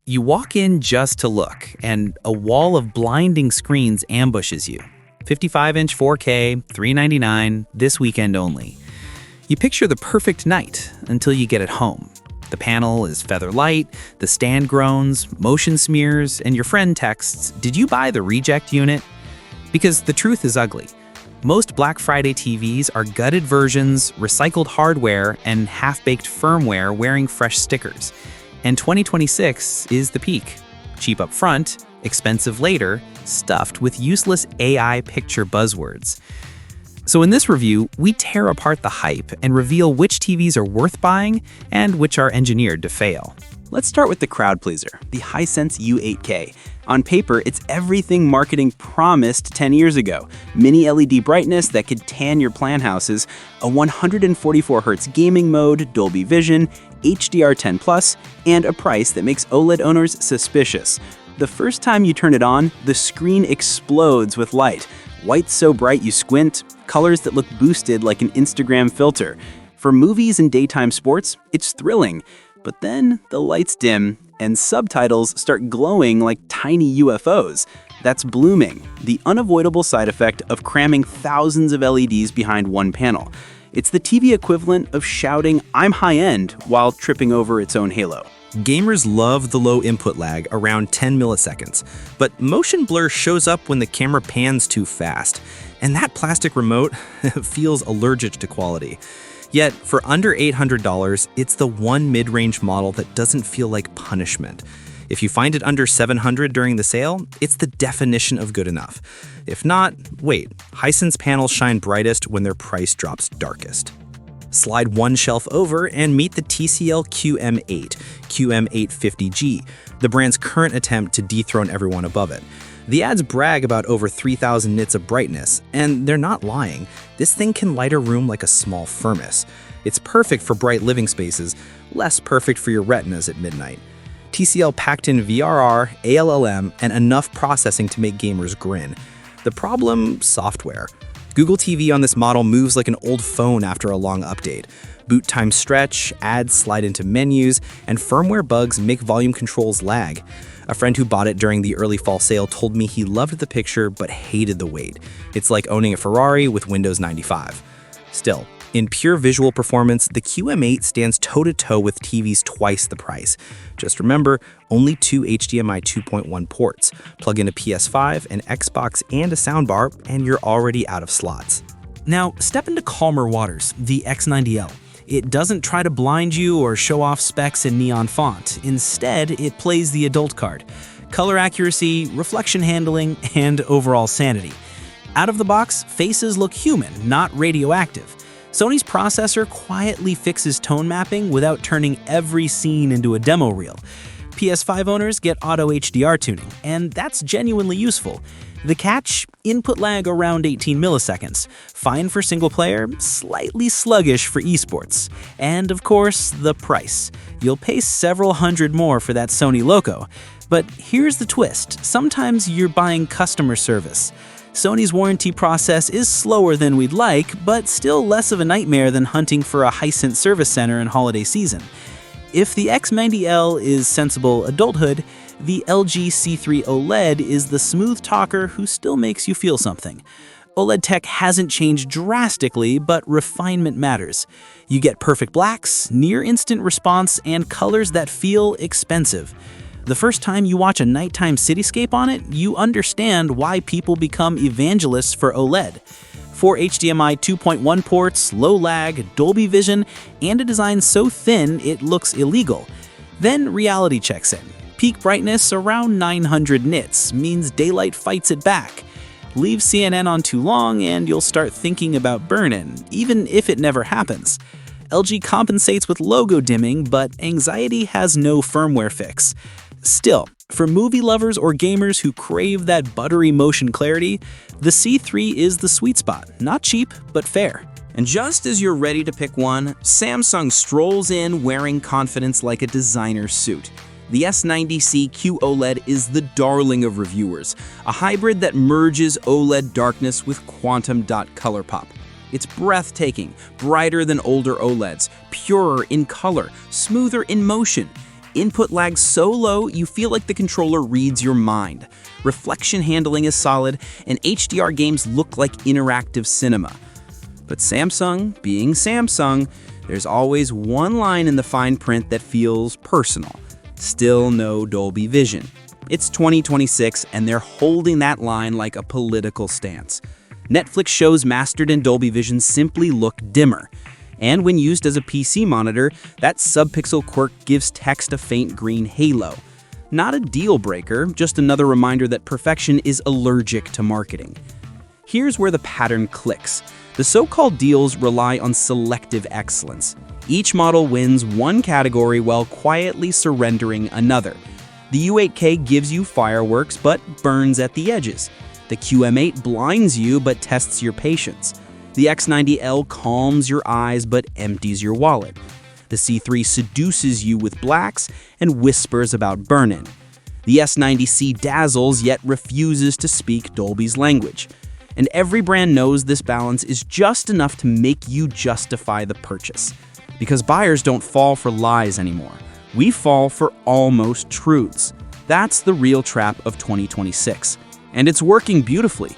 You walk in just to look, and a wall of blinding screens ambushes you. 55-inch 4K, $399, this weekend only. You picture the perfect night until you get it home. The panel is feather light, the stand groans, motion smears, and your friend texts, "Did you buy the reject unit?" Because the truth is ugly. Most Black Friday TVs are gutted versions, recycled hardware, and half-baked firmware wearing fresh stickers. And 2026 is the peak. Cheap up front, expensive later, stuffed with useless AI picture buzzwords. So in this review, we tear apart the hype and reveal which TVs are worth buying and which are engineered to fail. Let's start with the crowd pleaser, the Hisense U8K. On paper, it's everything marketing promised 10 years ago. Mini LED brightness that could tan your plan houses, a 144Hz gaming mode, Dolby Vision, HDR10+, and a price that makes OLED owners suspicious. The first time you turn it on, the screen explodes with light. White so bright you squint, colors that look boosted like an Instagram filter. For movies and daytime sports, it's thrilling. But then the lights dim and subtitles start glowing like tiny UFOs. That's blooming, the unavoidable side effect of cramming thousands of LEDs behind one panel. It's the TV equivalent of shouting, "I'm high-end," while tripping over its own halo. Gamers love the low input lag, around 10 milliseconds, but motion blur shows up when the camera pans too fast, and that plastic remote feels allergic to quality. Yet, for under $800, it's the one mid-range model that doesn't feel like punishment. If you find it under $700 during the sale, it's the definition of good enough. If not, wait, Hisense panels shine brightest when their price drops darkest. Slide one shelf over and meet the TCL QM8, QM850G, the brand's current attempt to dethrone everyone above it. The ads brag about over 3,000 nits of brightness, and they're not lying. This thing can light a room like a small furnace. It's perfect for bright living spaces, less perfect for your retinas at midnight. TCL packed in VRR, ALLM, and enough processing to make gamers grin. The problem? Software. Google TV on this model moves like an old phone after a long update. Boot times stretch, ads slide into menus, and firmware bugs make volume controls lag. A friend who bought it during the early fall sale told me he loved the picture but hated the weight. It's like owning a Ferrari with Windows 95. Still, in pure visual performance, the QM8 stands toe-to-toe with TVs twice the price. Just remember, only 2 HDMI 2.1 ports. Plug in a PS5, an Xbox, and a soundbar, and you're already out of slots. Now, step into calmer waters, the X90L. It doesn't try to blind you or show off specs in neon font. Instead, it plays the adult card. Color accuracy, reflection handling, and overall sanity. Out of the box, faces look human, not radioactive. Sony's processor quietly fixes tone mapping without turning every scene into a demo reel. PS5 owners get auto HDR tuning, and that's genuinely useful. The catch? Input lag around 18 milliseconds. Fine for single player, slightly sluggish for esports. And of course, the price. You'll pay several hundred more for that Sony logo. But here's the twist. Sometimes you're buying customer service. Sony's warranty process is slower than we'd like, but still less of a nightmare than hunting for a Hisense service center in holiday season. If the X90L is sensible adulthood, the LG C3 OLED is the smooth talker who still makes you feel something. OLED tech hasn't changed drastically, but refinement matters. You get perfect blacks, near-instant response, and colors that feel expensive. The first time you watch a nighttime cityscape on it, you understand why people become evangelists for OLED. 4 HDMI 2.1 ports, low lag, Dolby Vision, and a design so thin it looks illegal. Then reality checks in. Peak brightness around 900 nits means daylight fights it back. Leave CNN on too long and you'll start thinking about burn-in, even if it never happens. LG compensates with logo dimming, but anxiety has no firmware fix. Still, for movie lovers or gamers who crave that buttery motion clarity, the C3 is the sweet spot. Not cheap, but fair. And just as you're ready to pick one, Samsung strolls in wearing confidence like a designer suit. The S90C QOLED is the darling of reviewers, a hybrid that merges OLED darkness with quantum dot color pop. It's breathtaking, brighter than older OLEDs, purer in color, smoother in motion. Input lag so low, you feel like the controller reads your mind. Reflection handling is solid, and HDR games look like interactive cinema. But Samsung, being Samsung, there's always one line in the fine print that feels personal. Still no Dolby Vision. It's 2026, and they're holding that line like a political stance. Netflix shows mastered in Dolby Vision simply look dimmer. And when used as a PC monitor, that subpixel quirk gives text a faint green halo. Not a deal breaker, just another reminder that perfection is allergic to marketing. Here's where the pattern clicks. The so-called deals rely on selective excellence. Each model wins one category while quietly surrendering another. The U8K gives you fireworks but burns at the edges. The QM8 blinds you but tests your patience. The X90L calms your eyes but empties your wallet. The C3 seduces you with blacks and whispers about burn-in. The S90C dazzles yet refuses to speak Dolby's language. And every brand knows this balance is just enough to make you justify the purchase. Because buyers don't fall for lies anymore. We fall for almost truths. That's the real trap of 2026. And it's working beautifully.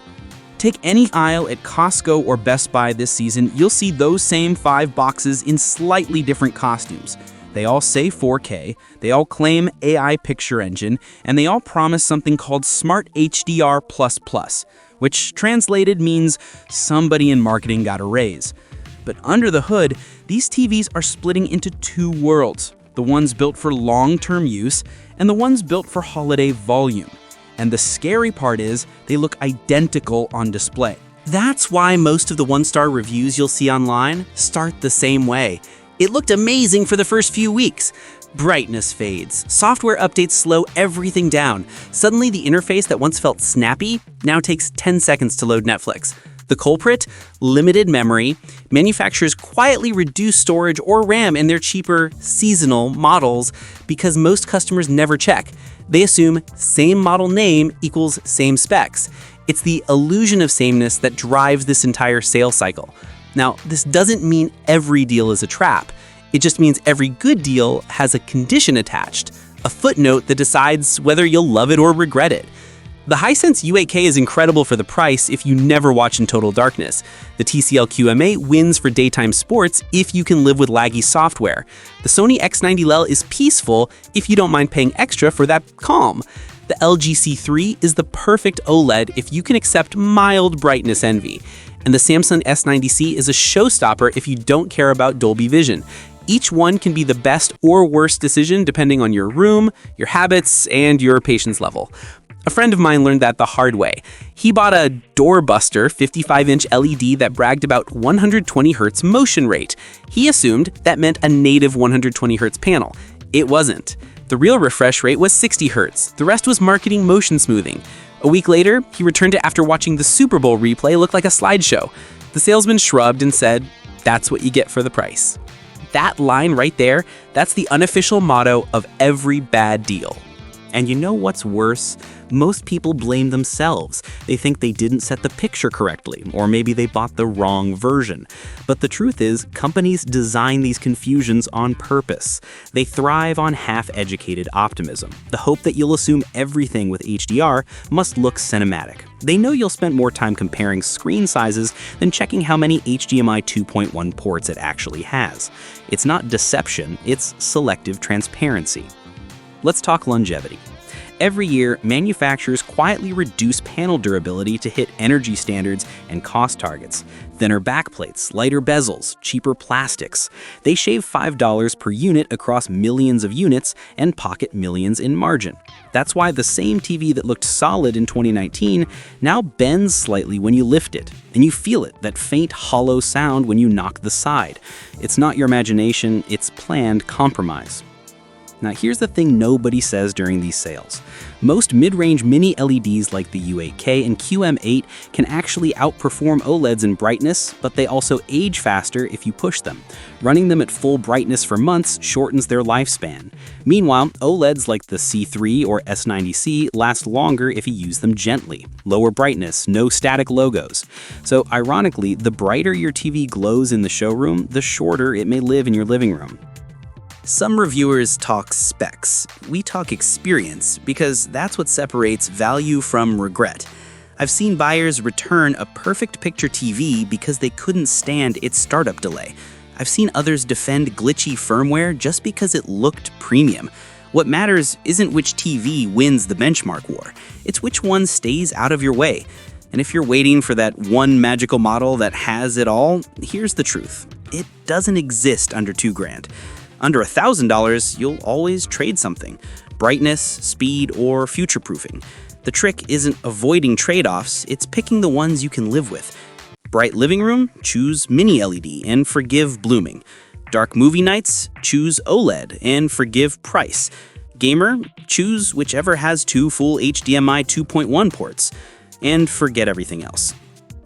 Take any aisle at Costco or Best Buy this season, you'll see those same 5 boxes in slightly different costumes. They all say 4K, they all claim AI picture engine, and they all promise something called Smart HDR++, which translated means somebody in marketing got a raise. But under the hood, these TVs are splitting into two worlds, the ones built for long-term use and the ones built for holiday volume. And the scary part is, they look identical on display. That's why most of the one-star reviews you'll see online start the same way. It looked amazing for the first few weeks. Brightness fades, software updates slow everything down. Suddenly the interface that once felt snappy now takes 10 seconds to load Netflix. The culprit? Limited memory. Manufacturers quietly reduce storage or RAM in their cheaper, seasonal models because most customers never check. They assume same model name equals same specs. It's the illusion of sameness that drives this entire sales cycle. Now, this doesn't mean every deal is a trap. It just means every good deal has a condition attached, a footnote that decides whether you'll love it or regret it. The Hisense U8K is incredible for the price if you never watch in total darkness. The TCL QM8 wins for daytime sports if you can live with laggy software. The Sony X90L is peaceful if you don't mind paying extra for that calm. The LG C3 is the perfect OLED if you can accept mild brightness envy. And the Samsung S90C is a showstopper if you don't care about Dolby Vision. Each one can be the best or worst decision depending on your room, your habits, and your patience level. A friend of mine learned that the hard way. He bought a doorbuster 55-inch LED that bragged about 120 Hz motion rate. He assumed that meant a native 120 Hz panel. It wasn't. The real refresh rate was 60 Hz. The rest was marketing motion smoothing. A week later, he returned it after watching the Super Bowl replay look like a slideshow. The salesman shrugged and said, "That's what you get for the price." That line right there, that's the unofficial motto of every bad deal. And you know what's worse? Most people blame themselves. They think they didn't set the picture correctly, or maybe they bought the wrong version. But the truth is, companies design these confusions on purpose. They thrive on half-educated optimism, the hope that you'll assume everything with HDR must look cinematic. They know you'll spend more time comparing screen sizes than checking how many HDMI 2.1 ports it actually has. It's not deception, it's selective transparency. Let's talk longevity. Every year, manufacturers quietly reduce panel durability to hit energy standards and cost targets. Thinner backplates, lighter bezels, cheaper plastics. They shave $5 per unit across millions of units and pocket millions in margin. That's why the same TV that looked solid in 2019 now bends slightly when you lift it. And you feel it, that faint hollow sound when you knock the side. It's not your imagination, it's planned compromise. Now here's the thing nobody says during these sales. Most mid-range mini LEDs like the U8K and QM8 can actually outperform OLEDs in brightness, but they also age faster if you push them. Running them at full brightness for months shortens their lifespan. Meanwhile, OLEDs like the C3 or S90C last longer if you use them gently. Lower brightness, no static logos. So ironically, the brighter your TV glows in the showroom, the shorter it may live in your living room. Some reviewers talk specs. We talk experience because that's what separates value from regret. I've seen buyers return a perfect picture TV because they couldn't stand its startup delay. I've seen others defend glitchy firmware just because it looked premium. What matters isn't which TV wins the benchmark war, it's which one stays out of your way. And if you're waiting for that one magical model that has it all, here's the truth. It doesn't exist under $2,000. Under $1,000, you'll always trade something: brightness, speed, or future-proofing. The trick isn't avoiding trade-offs, it's picking the ones you can live with. Bright living room? Choose mini LED and forgive blooming. Dark movie nights? Choose OLED and forgive price. Gamer? Choose whichever has 2 full HDMI 2.1 ports. And forget everything else.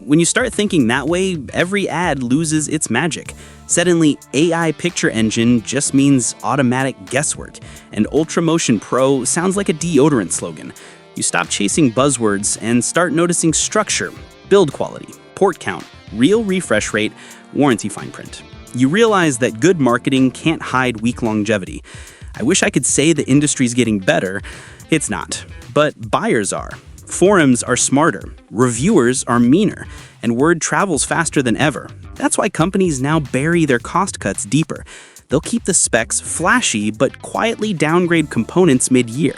When you start thinking that way, every ad loses its magic. Suddenly, AI picture engine just means automatic guesswork, and UltraMotion Pro sounds like a deodorant slogan. You stop chasing buzzwords and start noticing structure, build quality, port count, real refresh rate, warranty fine print. You realize that good marketing can't hide weak longevity. I wish I could say the industry's getting better. It's not. But buyers are. Forums are smarter, reviewers are meaner, and word travels faster than ever. That's why companies now bury their cost cuts deeper. They'll keep the specs flashy, but quietly downgrade components mid-year.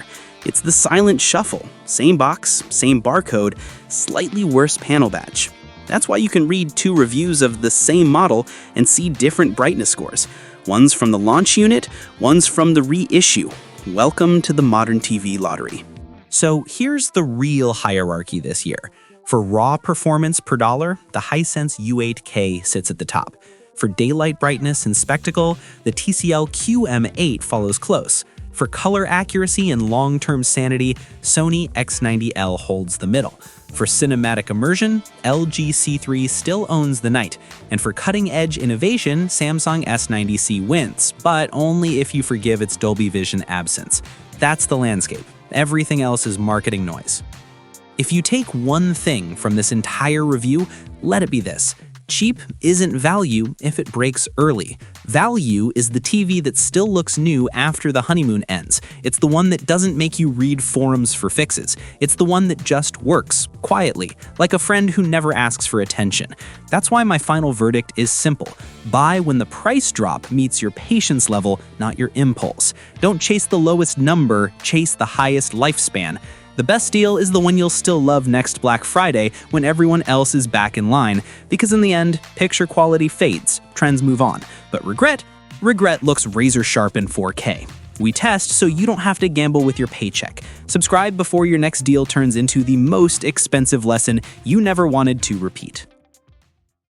It's the silent shuffle. Same box, same barcode, slightly worse panel batch. That's why you can read 2 reviews of the same model and see different brightness scores. One's from the launch unit, one's from the reissue. Welcome to the modern TV lottery. So here's the real hierarchy this year. For raw performance per dollar, the Hisense U8K sits at the top. For daylight brightness and spectacle, the TCL QM8 follows close. For color accuracy and long-term sanity, Sony X90L holds the middle. For cinematic immersion, LG C3 still owns the night. And for cutting-edge innovation, Samsung S90C wins, but only if you forgive its Dolby Vision absence. That's the landscape. Everything else is marketing noise. If you take one thing from this entire review, let it be this: cheap isn't value if it breaks early. Value is the TV that still looks new after the honeymoon ends. It's the one that doesn't make you read forums for fixes. It's the one that just works, quietly, like a friend who never asks for attention. That's why my final verdict is simple. Buy when the price drop meets your patience level, not your impulse. Don't chase the lowest number, chase the highest lifespan. The best deal is the one you'll still love next Black Friday when everyone else is back in line, because in the end, picture quality fades, trends move on. But regret looks razor sharp in 4K. We test so you don't have to gamble with your paycheck. Subscribe before your next deal turns into the most expensive lesson you never wanted to repeat.